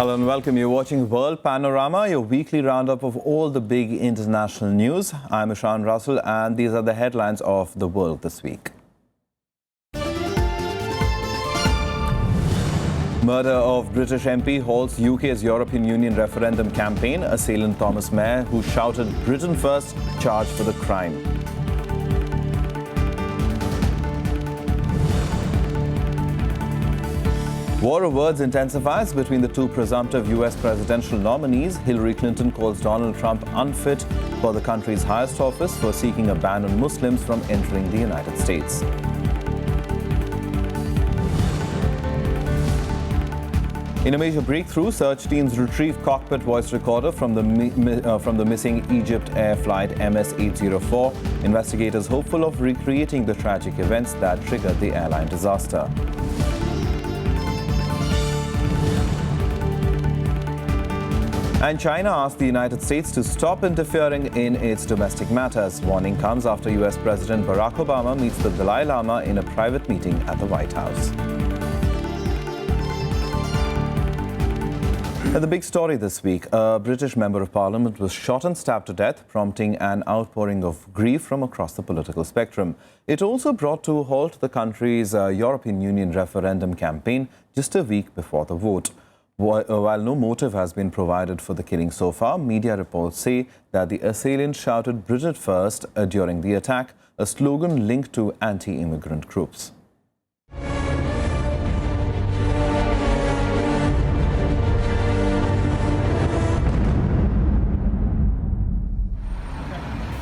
Hello and welcome. You're watching World Panorama, your weekly roundup of all the big international news. I'm Ishan and these are the headlines of the world this week. Murder of British MP halts UK's European Union referendum campaign. Assailant Thomas Mayer, who shouted "Britain first," charged for the crime. War of words intensifies between the two presumptive US presidential nominees. Hillary Clinton calls Donald Trump unfit for the country's highest office for seeking a ban on Muslims from entering the United States. In a major breakthrough, search teams retrieved cockpit voice recorder from the missing Egypt Air flight MS-804. Investigators hopeful of recreating the tragic events that triggered the airline disaster. And China asked the United States to stop interfering in its domestic matters. Warning comes after US President Barack Obama meets the Dalai Lama in a private meeting at the White House. The big story this week, a British member of parliament was shot and stabbed to death, prompting an outpouring of grief from across the political spectrum. It also brought to a halt the country's European Union referendum campaign just a week before the vote. While no motive has been provided for the killing so far, media reports say that the assailant shouted "Britain first" during the attack, a slogan linked to anti-immigrant groups.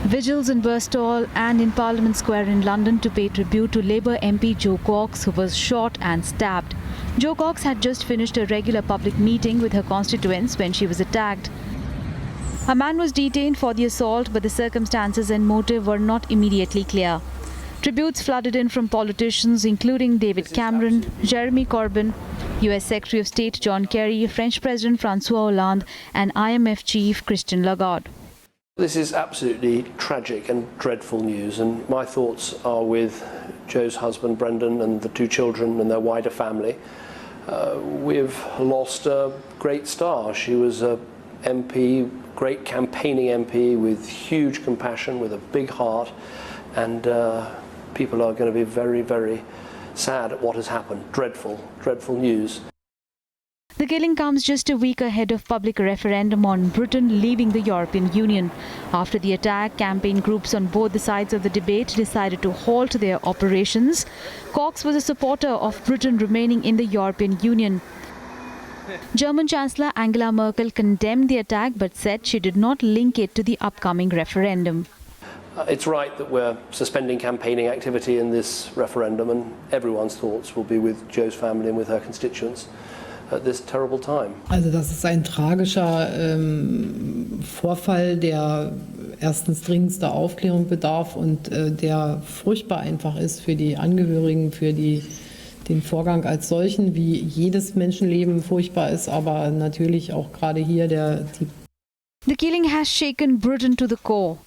Vigils in Burstall and in Parliament Square in London to pay tribute to Labour MP Jo Coxs, who was shot and stabbed. Jo Coxs had just finished a regular public meeting with her constituents when she was attacked. A man was detained for the assault, but the circumstances and motive were not immediately clear. Tributes flooded in from politicians including David Cameron, Jeremy Corbyn, US Secretary of State John Kerry, French President François Hollande and IMF Chief Christine Lagarde. This is absolutely tragic and dreadful news, and my thoughts are with Jo's husband Brendan and the two children and their wider family. We've lost a great star. She was a MP, great campaigning MP with huge compassion, with a big heart, and people are going to be very, very sad at what has happened. Dreadful, dreadful news. The killing comes just a week ahead of public referendum on Britain leaving the European Union. After the attack, campaign groups on both the sides of the debate decided to halt their operations. Cox was a supporter of Britain remaining in the European Union. German Chancellor Angela Merkel condemned the attack but said she did not link it to the upcoming referendum. It's right that we're suspending campaigning activity in this referendum, and everyone's thoughts will be with Jo's family and with her constituents at this terrible time. Also das ist ein tragischer Vorfall, der erstens dringendster Aufklärung bedarf und der furchtbar einfach ist für die Angehörigen, für den Vorgang als solchen, wie jedes Menschenleben furchtbar ist, aber natürlich auch gerade hier The killing has shaken Britain to the core.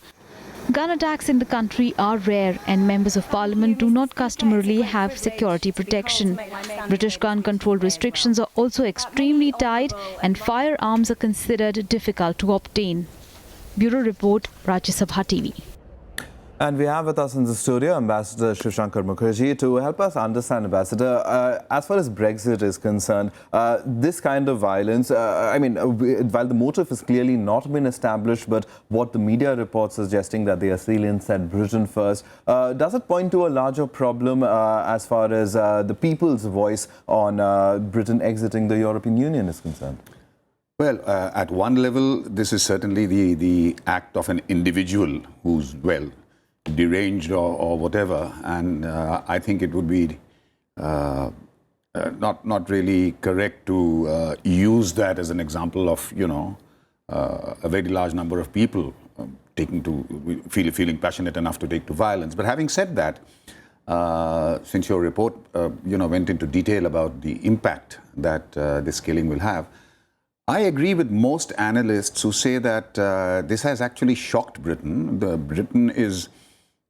Gun attacks in the country are rare and members of parliament do not customarily have security protection. British gun control restrictions are also extremely tight and firearms are considered difficult to obtain. Bureau Report, Rajya Sabha TV. And we have with us in the studio Ambassador Shankar Mukherjee to help us understand, Ambassador, as far as Brexit is concerned, this kind of violence, while the motive has clearly not been established, but what the media reports suggesting that the assailant said Britain first, does it point to a larger problem as far as the people's voice on Britain exiting the European Union is concerned? Well, at one level, this is certainly the act of an individual who's, well, deranged or whatever, and I think it would be not really correct to use that as an example of, you know, a very large number of people feeling passionate enough to take to violence. But having said that, since your report went into detail about the impact that this killing will have, I agree with most analysts who say that this has actually shocked Britain. Britain is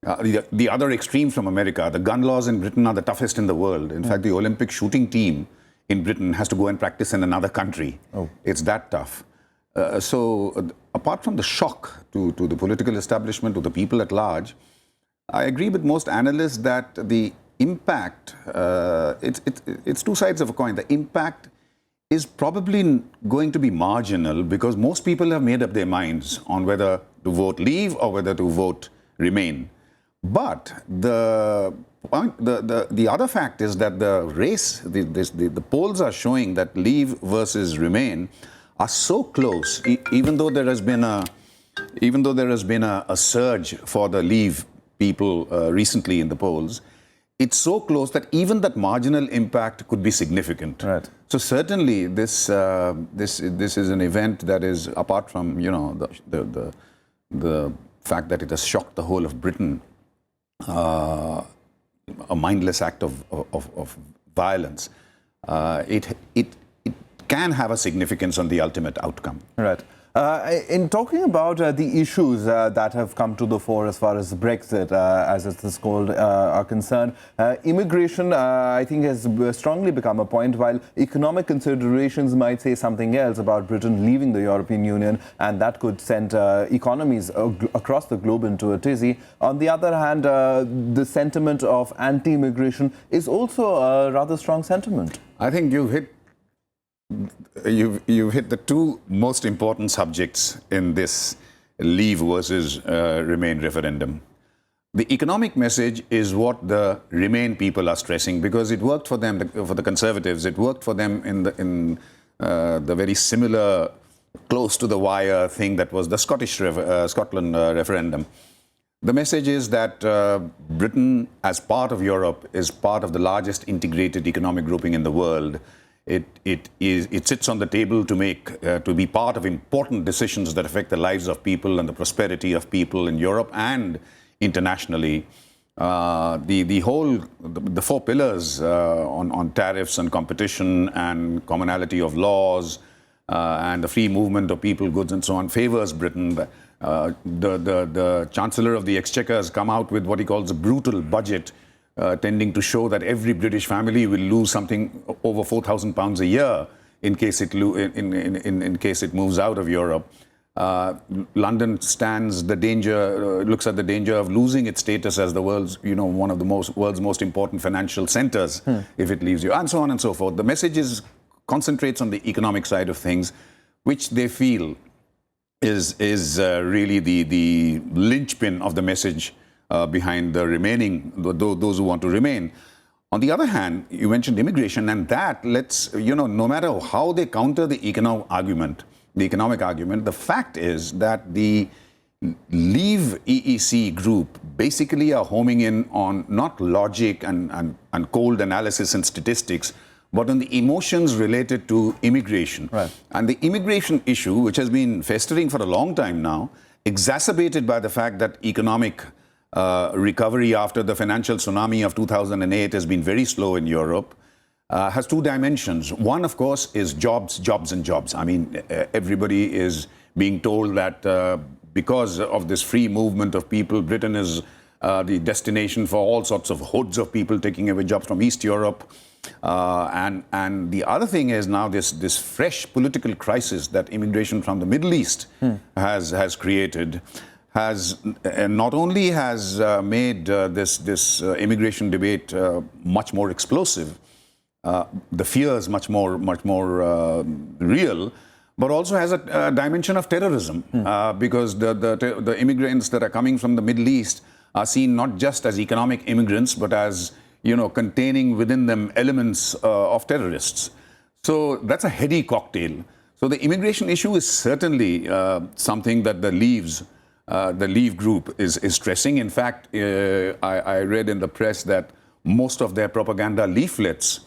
the other extreme from America. The gun laws in Britain are the toughest in the world. In fact, the Olympic shooting team in Britain has to go and practice in another country. Oh. It's that tough. Apart from the shock to the political establishment, to the people at large, I agree with most analysts that the impact, it's two sides of a coin. The impact is probably going to be marginal because most people have made up their minds on whether to vote Leave or whether to vote Remain. But the other fact is that the race, the polls are showing that Leave versus Remain are so close, even though there has been a surge for the Leave people recently in the polls. It's so close that even that marginal impact could be significant. Right. So certainly, this is an event that is, apart from the fact that it has shocked the whole of Britain, a mindless act of violence. It can have a significance on the ultimate outcome. Right. In talking about the issues that have come to the fore as far as Brexit, as it is called, are concerned, immigration, I think, has strongly become a point, while economic considerations might say something else about Britain leaving the European Union, and that could send economies across the globe into a tizzy. On the other hand, the sentiment of anti-immigration is also a rather strong sentiment. I think you've hit the two most important subjects in this Leave versus Remain referendum. The economic message is what the Remain people are stressing because it worked for them, for the Conservatives. It worked for them in the very similar, close to the wire thing that was the Scotland referendum. The message is that Britain, as part of Europe, is part of the largest integrated economic grouping in the world. It sits on the table to be part of important decisions that affect the lives of people and the prosperity of people in Europe and internationally. The four pillars on tariffs and competition and commonality of laws and the free movement of people, goods and so on favors Britain. The Chancellor of the Exchequer has come out with what he calls a brutal budget, tending to show that every British family will lose something over £4,000 a year in case it moves out of Europe. London stands the danger, looks at the danger of losing its status as the world's, one of the world's most important financial centers if it leaves you, and so on and so forth. The message concentrates on the economic side of things, which they feel is really the linchpin of the message behind the remaining, those who want to remain. On the other hand, you mentioned immigration, and that no matter how they counter the economic argument, the fact is that the Leave EEC group basically are homing in on not logic and cold analysis and statistics, but on the emotions related to immigration. Right. And the immigration issue, which has been festering for a long time now, exacerbated by the fact that economic recovery after the financial tsunami of 2008 has been very slow in Europe, has two dimensions. One, of course, is jobs, jobs and jobs. I mean, everybody is being told that because of this free movement of people, Britain is the destination for all sorts of hordes of people taking away jobs from East Europe. And the other thing is now this fresh political crisis that immigration from the Middle East has created has not only has made this immigration debate much more explosive, the fears much more real, but also has a dimension of terrorism because the immigrants that are coming from the Middle East are seen not just as economic immigrants, but as containing within them elements of terrorists. So that's a heady cocktail. So the immigration issue is certainly something that the Leave group is stressing. In fact, I read in the press that most of their propaganda leaflets,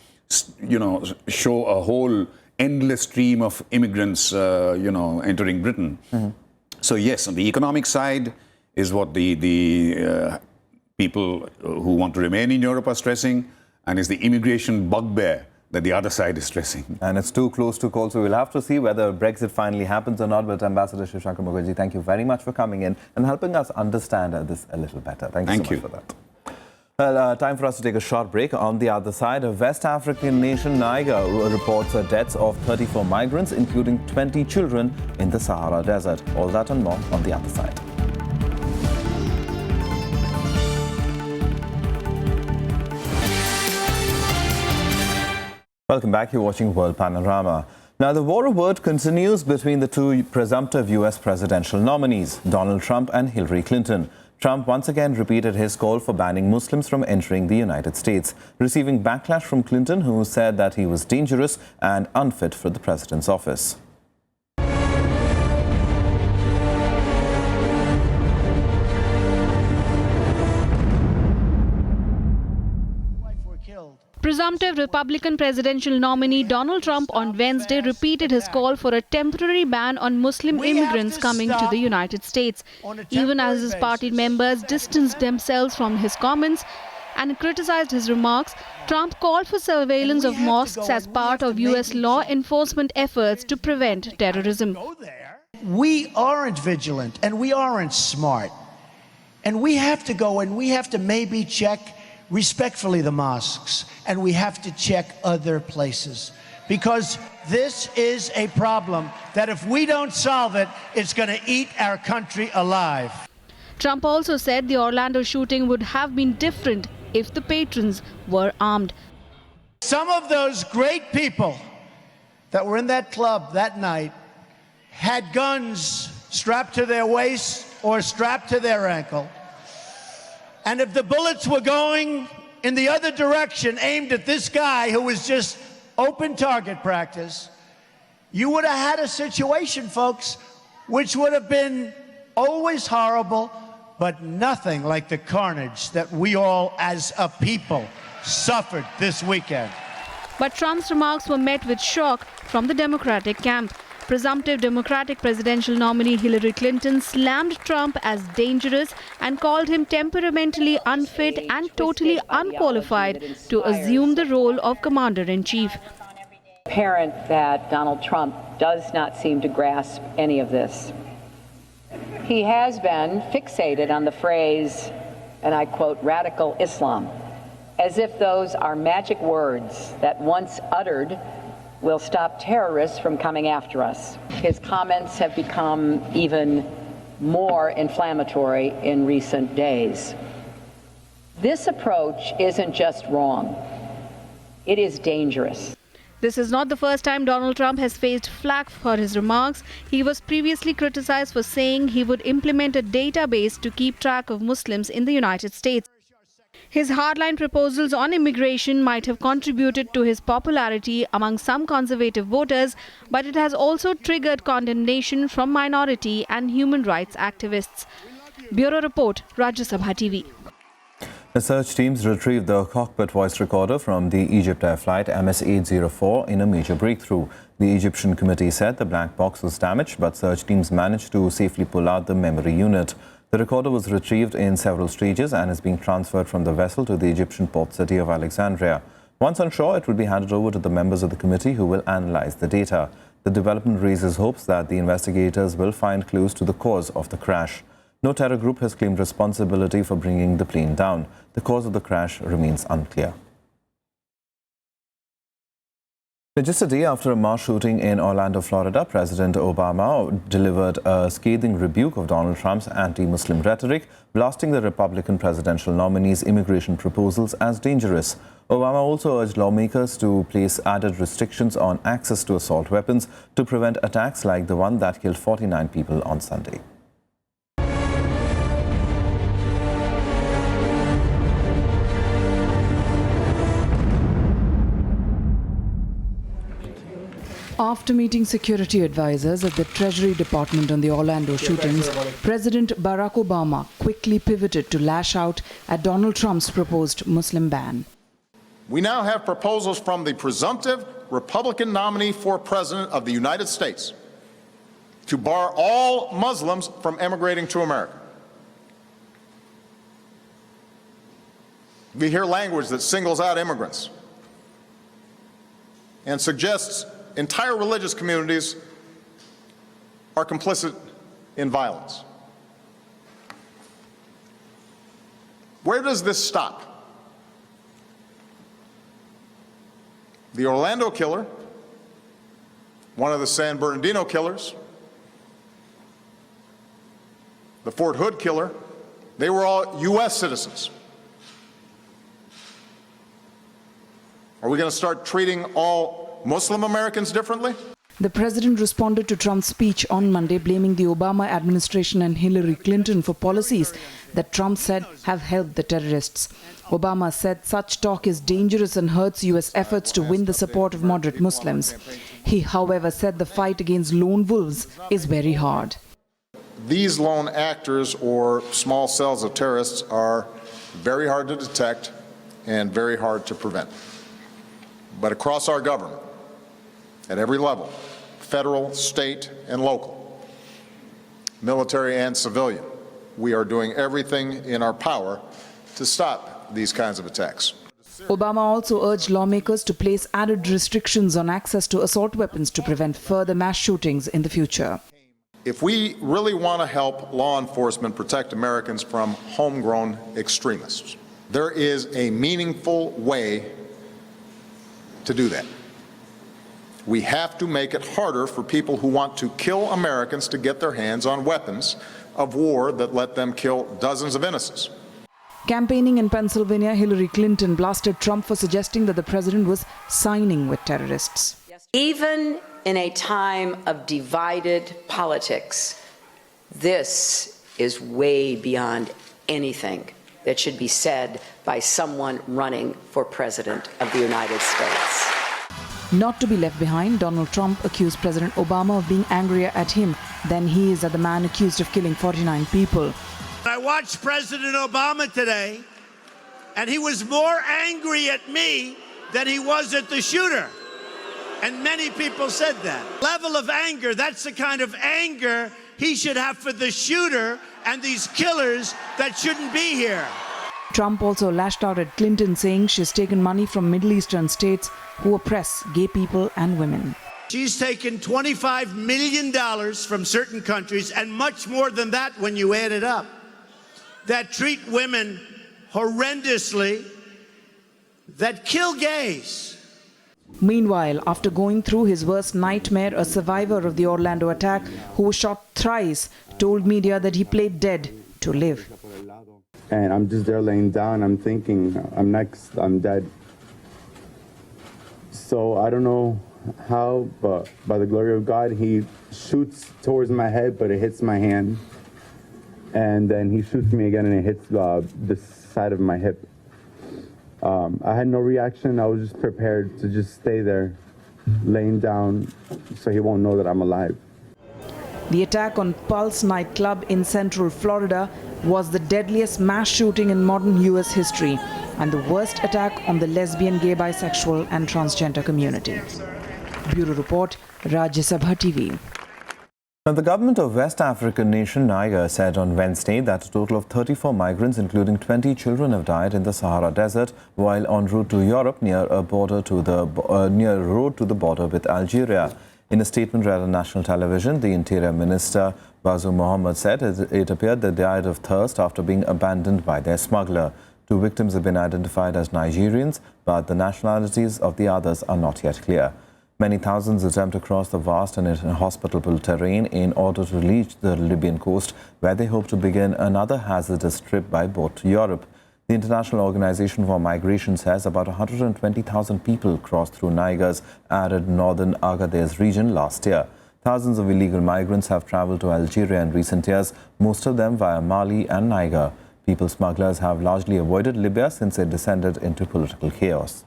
show a whole endless stream of immigrants, entering Britain. So yes, on the economic side is what the people who want to remain in Europe are stressing, and is the immigration bugbear that the other side is stressing. And it's too close to call, so we'll have to see whether Brexit finally happens or not. But Ambassador Shankar Mukherjee, thank you very much for coming in and helping us understand this a little better. Thank you so much for that. Well, time for us to take a short break. On the other side, a West African nation, Niger, reports the deaths of 34 migrants, including 20 children, in the Sahara Desert. All that and more on the other side. Welcome back. You're watching World Panorama. Now, the war of words continues between the two presumptive U.S. presidential nominees, Donald Trump and Hillary Clinton. Trump once again repeated his call for banning Muslims from entering the United States, receiving backlash from Clinton, who said that he was dangerous and unfit for the president's office. Presumptive Republican presidential nominee Donald Trump on Wednesday repeated his call for a temporary ban on Muslim immigrants coming to the United States, even as his party members distanced themselves from his comments and criticized his remarks. Trump called for surveillance of mosques as part of U.S. law enforcement efforts to prevent terrorism. We aren't vigilant and we aren't smart. And we have to go and we have to maybe check respectfully the mosques, and we have to check other places, because this is a problem that if we don't solve it, it's going to eat our country alive. Trump also said the Orlando shooting would have been different if the patrons were armed. Some of those great people that were in that club that night had guns strapped to their waist or strapped to their ankle. And if the bullets were going in the other direction, aimed at this guy who was just open target practice, you would have had a situation, folks, which would have been always horrible, but nothing like the carnage that we all as a people suffered this weekend. But Trump's remarks were met with shock from the Democratic camp. Presumptive Democratic presidential nominee Hillary Clinton slammed Trump as dangerous and called him temperamentally unfit and totally unqualified to assume the role of commander-in-chief. Apparent that Donald Trump does not seem to grasp any of this. He has been fixated on the phrase, and I quote, radical Islam, as if those are magic words that once uttered will stop terrorists from coming after us. His comments have become even more inflammatory in recent days. This approach isn't just wrong, it is dangerous. This is not the first time Donald Trump has faced flack for his remarks. He was previously criticized for saying he would implement a database to keep track of Muslims in the United States. His hardline proposals on immigration might have contributed to his popularity among some conservative voters, but it has also triggered condemnation from minority and human rights activists. Bureau Report, Rajya Sabha TV. The search teams retrieved the cockpit voice recorder from the Egypt Air flight MS-804 in a major breakthrough. The Egyptian committee said the black box was damaged, but search teams managed to safely pull out the memory unit. The recorder was retrieved in several stages and is being transferred from the vessel to the Egyptian port city of Alexandria. Once on shore, it will be handed over to the members of the committee who will analyze the data. The development raises hopes that the investigators will find clues to the cause of the crash. No terror group has claimed responsibility for bringing the plane down. The cause of the crash remains unclear. Just a day after a mass shooting in Orlando, Florida, President Obama delivered a scathing rebuke of Donald Trump's anti-Muslim rhetoric, blasting the Republican presidential nominee's immigration proposals as dangerous. Obama also urged lawmakers to place added restrictions on access to assault weapons to prevent attacks like the one that killed 49 people on Sunday. After meeting security advisors at the Treasury Department on the Orlando shootings, President Barack Obama quickly pivoted to lash out at Donald Trump's proposed Muslim ban. We now have proposals from the presumptive Republican nominee for President of the United States to bar all Muslims from emigrating to America. We hear language that singles out immigrants and suggests entire religious communities are complicit in violence. Where does this stop? the Orlando killer, one of the San Bernardino killers, the Fort Hood killer, they were all U.S. citizens. Are we going to start treating all Muslim Americans differently? The president responded to Trump's speech on Monday, blaming the Obama administration and Hillary Clinton for policies that Trump said have helped the terrorists. Obama said such talk is dangerous and hurts U.S. efforts to win the support of moderate Muslims. He, however, said the fight against lone wolves is very hard. These lone actors or small cells of terrorists are very hard to detect and very hard to prevent. But across our government, at every level, federal, state, and local, military and civilian, we are doing everything in our power to stop these kinds of attacks. Obama also urged lawmakers to place added restrictions on access to assault weapons to prevent further mass shootings in the future. If we really want to help law enforcement protect Americans from homegrown extremists, there is a meaningful way to do that. We have to make it harder for people who want to kill Americans to get their hands on weapons of war that let them kill dozens of innocents. Campaigning in Pennsylvania, Hillary Clinton blasted Trump for suggesting that the president was signing with terrorists. Even in a time of divided politics, this is way beyond anything that should be said by someone running for President of the United States. Not to be left behind, Donald Trump accused President Obama of being angrier at him than he is at the man accused of killing 49 people. I watched President Obama today, and he was more angry at me than he was at the shooter. And many people said that. Level of anger, that's the kind of anger he should have for the shooter and these killers that shouldn't be here. Trump also lashed out at Clinton, saying she's taken money from Middle Eastern states who oppress gay people and women. She's taken $25 million from certain countries, and much more than that when you add it up, that treat women horrendously, that kill gays. Meanwhile, after going through his worst nightmare, a survivor of the Orlando attack, who was shot thrice, told media that he played dead to live. And I'm just there laying down, I'm thinking, I'm next, I'm dead. So I don't know how, but by the glory of God, he shoots towards my head, but it hits my hand. And then he shoots me again, and it hits the side of my hip. I had no reaction. I was just prepared to just stay there, laying down, so he won't know that I'm alive. The attack on Pulse nightclub in Central Florida was the deadliest mass shooting in modern U.S. history and the worst attack on the lesbian, gay, bisexual and transgender community. Bureau Report, Rajya Sabha TV. Now, the government of West African nation Niger said on Wednesday that a total of 34 migrants, including 20 children, have died in the Sahara Desert while en route to Europe near a road to the border with Algeria. In a statement read on national television, the Interior Minister Bazoum Mohammed said it appeared they died of thirst after being abandoned by their smuggler. 2 victims have been identified as Nigerians, but the nationalities of the others are not yet clear. Many thousands attempt to cross the vast and inhospitable terrain in order to reach the Libyan coast, where they hope to begin another hazardous trip by boat to Europe. The International Organization for Migration says about 120,000 people crossed through Niger's arid northern Agadez region last year. Thousands of illegal migrants have traveled to Algeria in recent years, most of them via Mali and Niger. People smugglers have largely avoided Libya since it descended into political chaos.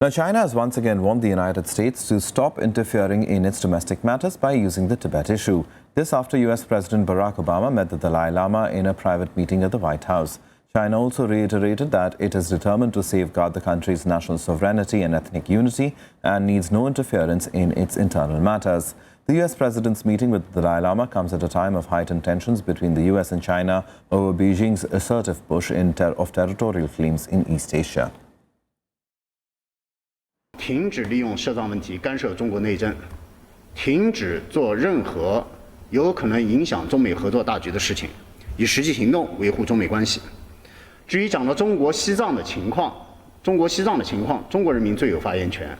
Now, China has once again warned the United States to stop interfering in its domestic matters by using the Tibet issue. This after U.S. President Barack Obama met the Dalai Lama in a private meeting at the White House. China also reiterated that it is determined to safeguard the country's national sovereignty and ethnic unity and needs no interference in its internal matters. The U.S. president's meeting with the Dalai Lama comes at a time of heightened tensions between the U.S. and China over Beijing's assertive push of territorial claims in East Asia. 停止利用涉藏问题干涉中国内政，停止做任何有可能影响中美合作大局的事情，以实际行动维护中美关系。至于讲到中国西藏的情况，中国西藏的情况，中国人民最有发言权。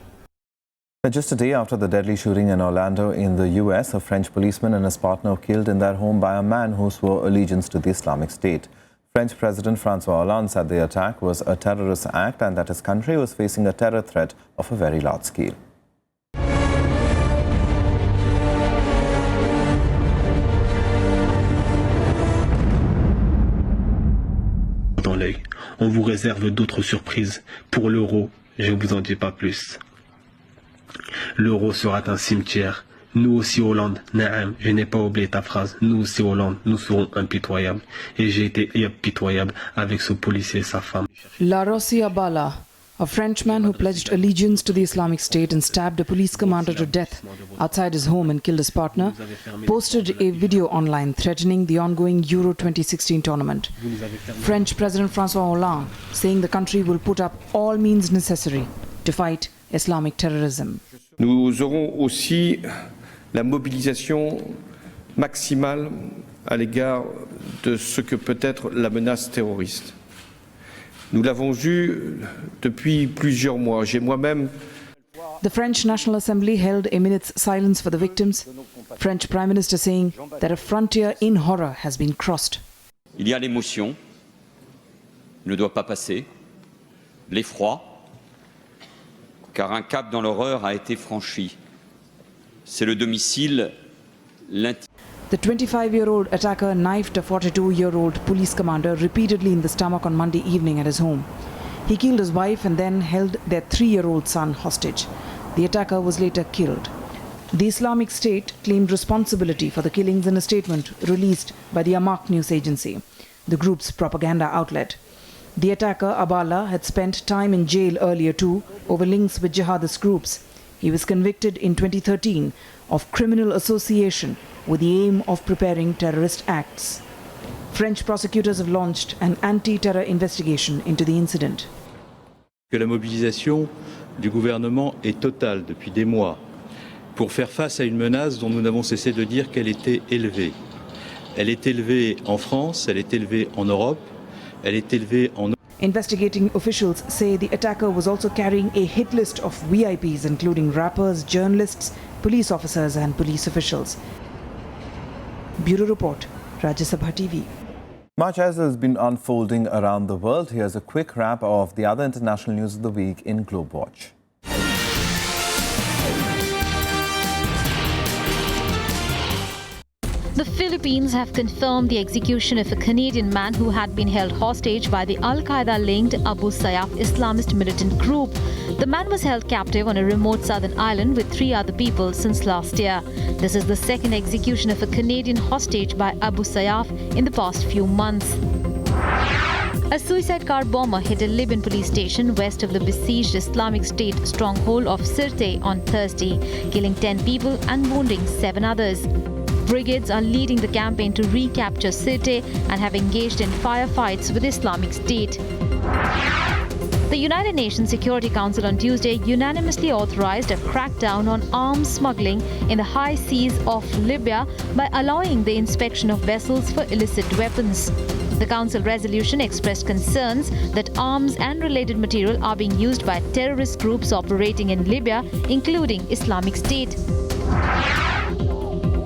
Just a day after the deadly shooting in Orlando in the US, a French policeman and his partner were killed in their home by a man who swore allegiance to the Islamic State. French President François Hollande said the attack was a terrorist act and that his country was facing a terror threat of a very large scale. Dans l'œil, on vous réserve d'autres surprises. Pour l'euro, je ne vous en dis pas plus. L'euro sera un cimetière. Nous aussi Hollande, Naam, je n'ai pas oublié ta phrase. Nous aussi Hollande, nous serons impitoyables. Et j'ai été impitoyable avec ce policier et sa femme. Larosi Abala, a Frenchman who pledged allegiance to the Islamic State and stabbed a police commander to death outside his home and killed his partner, posted a video online threatening the ongoing Euro 2016 tournament. French President François Hollande saying the country will put up all means necessary to fight Islamic terrorism. Nous aurons aussi la mobilisation maximale à l'égard de ce que peut être la menace terroriste. Nous l'avons eu depuis plusieurs mois. J'ai moi-même. The French National Assembly held a minute's silence for the victims. French Prime Minister saying that a frontier in horror has been crossed. Il y a l'émotion, ne doit pas passer, l'effroi, car un cap dans l'horreur a été franchi. C'est le domicile, The 25-year-old attacker knifed a 42-year-old police commander repeatedly in the stomach on Monday evening at his home. He killed his wife and then held their 3-year-old son hostage. The attacker was later killed. The Islamic State claimed responsibility for the killings in a statement released by the Amaq news agency, the group's propaganda outlet. The attacker, Abala, had spent time in jail earlier too over links with jihadist groups. He was convicted in 2013 of criminal association with the aim of preparing terrorist acts. French prosecutors have launched an anti-terror investigation into the incident. Que la mobilisation du gouvernement est totale depuis des mois pour faire face à une menace dont nous n'avons cessé de dire qu'elle était élevée. Elle est élevée en France, elle est élevée en Europe, elle est élevée en... Investigating officials say the attacker was also carrying a hit list of VIPs, including rappers, journalists, police officers and police officials. Bureau Report, Rajya Sabha TV. Much as has been unfolding around the world, here's a quick wrap of the other international news of the week in Globe Watch. The Philippines have confirmed the execution of a Canadian man who had been held hostage by the Al-Qaeda-linked Abu Sayyaf Islamist militant group. The man was held captive on a remote southern island with 3 other people since last year. This is the second execution of a Canadian hostage by Abu Sayyaf in the past few months. A suicide car bomber hit a Libyan police station west of the besieged Islamic State stronghold of Sirte on Thursday, killing 10 people and wounding 7 others. Brigades are leading the campaign to recapture Sirte and have engaged in firefights with Islamic State. The United Nations Security Council on Tuesday unanimously authorized a crackdown on arms smuggling in the high seas of Libya by allowing the inspection of vessels for illicit weapons. The Council resolution expressed concerns that arms and related material are being used by terrorist groups operating in Libya, including Islamic State.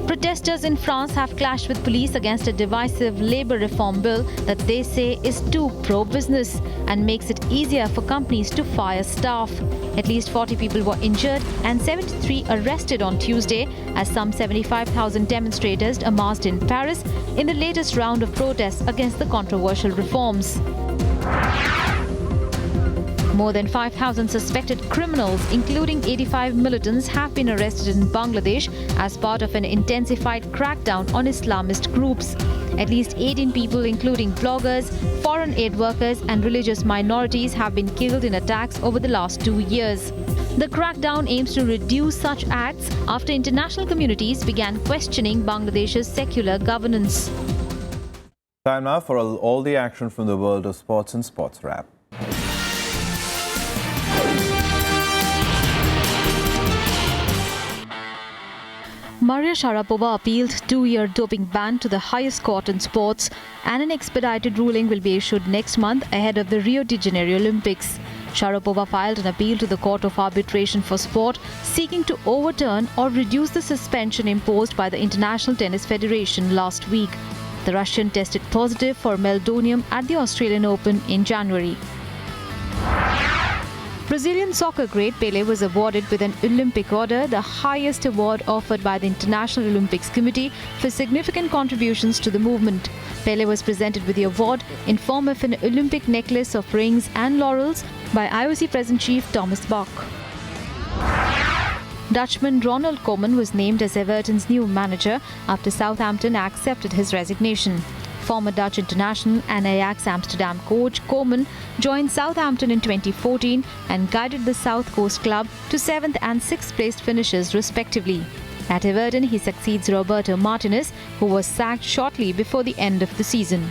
Protesters in France have clashed with police against a divisive labour reform bill that they say is too pro-business and makes it easier for companies to fire staff. At least 40 people were injured and 73 arrested on Tuesday as some 75,000 demonstrators amassed in Paris in the latest round of protests against the controversial reforms. More than 5,000 suspected criminals, including 85 militants, have been arrested in Bangladesh as part of an intensified crackdown on Islamist groups. At least 18 people, including bloggers, foreign aid workers and religious minorities, have been killed in attacks over the last 2 years. The crackdown aims to reduce such acts after international communities began questioning Bangladesh's secular governance. Time now for all the action from the world of sports and Sports Wrap. Maria Sharapova appealed 2-year doping ban to the highest court in sports, and an expedited ruling will be issued next month ahead of the Rio de Janeiro Olympics. Sharapova filed an appeal to the Court of Arbitration for Sport, seeking to overturn or reduce the suspension imposed by the International Tennis Federation last week. The Russian tested positive for meldonium at the Australian Open in January. Brazilian soccer great Pelé was awarded with an Olympic Order, the highest award offered by the International Olympics Committee for significant contributions to the movement. Pelé was presented with the award in form of an Olympic necklace of rings and laurels by IOC President Chief Thomas Bach. Dutchman Ronald Koeman was named as Everton's new manager after Southampton accepted his resignation. Former Dutch international and Ajax Amsterdam coach Koeman joined Southampton in 2014 and guided the South Coast club to 7th and 6th placed finishes respectively. At Everton, he succeeds Roberto Martinez, who was sacked shortly before the end of the season.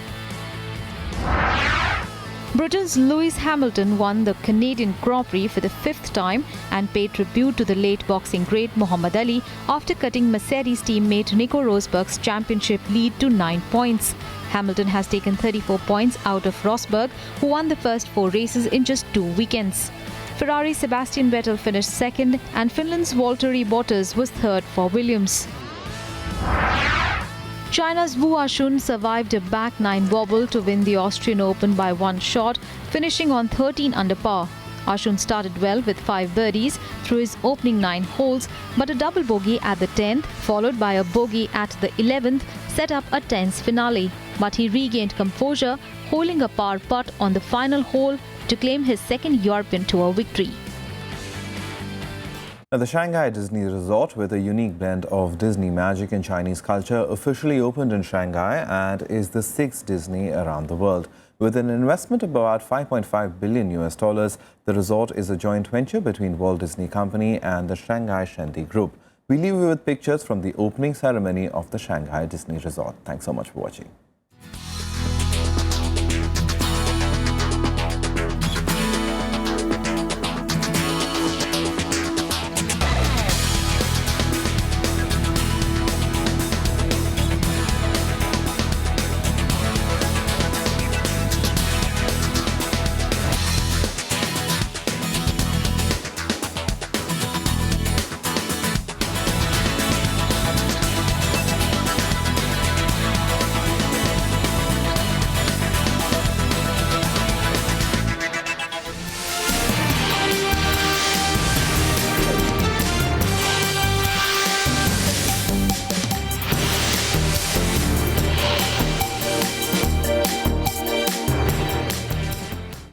Britain's Lewis Hamilton won the Canadian Grand Prix for the 5th time and paid tribute to the late boxing great Muhammad Ali after cutting Mercedes teammate Nico Rosberg's championship lead to 9 points. Hamilton has taken 34 points out of Rosberg, who won the first 4 races in just 2 weekends. Ferrari's Sebastian Vettel finished second and Finland's Valtteri Bottas was third for Williams. China's Wu Ashun survived a back 9 wobble to win the Austrian Open by 1 shot, finishing on 13 under par. Ashun started well with 5 birdies through his opening 9 holes, but a double bogey at the 10th, followed by a bogey at the 11th, set up a tense finale. But he regained composure, holing a par putt on the final hole to claim his 2nd European Tour victory. Now, the Shanghai Disney Resort, with a unique blend of Disney magic and Chinese culture, officially opened in Shanghai and is the 6th Disney around the world. With an investment of about $5.5 billion, the resort is a joint venture between Walt Disney Company and the Shanghai Shendi Group. We leave you with pictures from the opening ceremony of the Shanghai Disney Resort. Thanks so much for watching.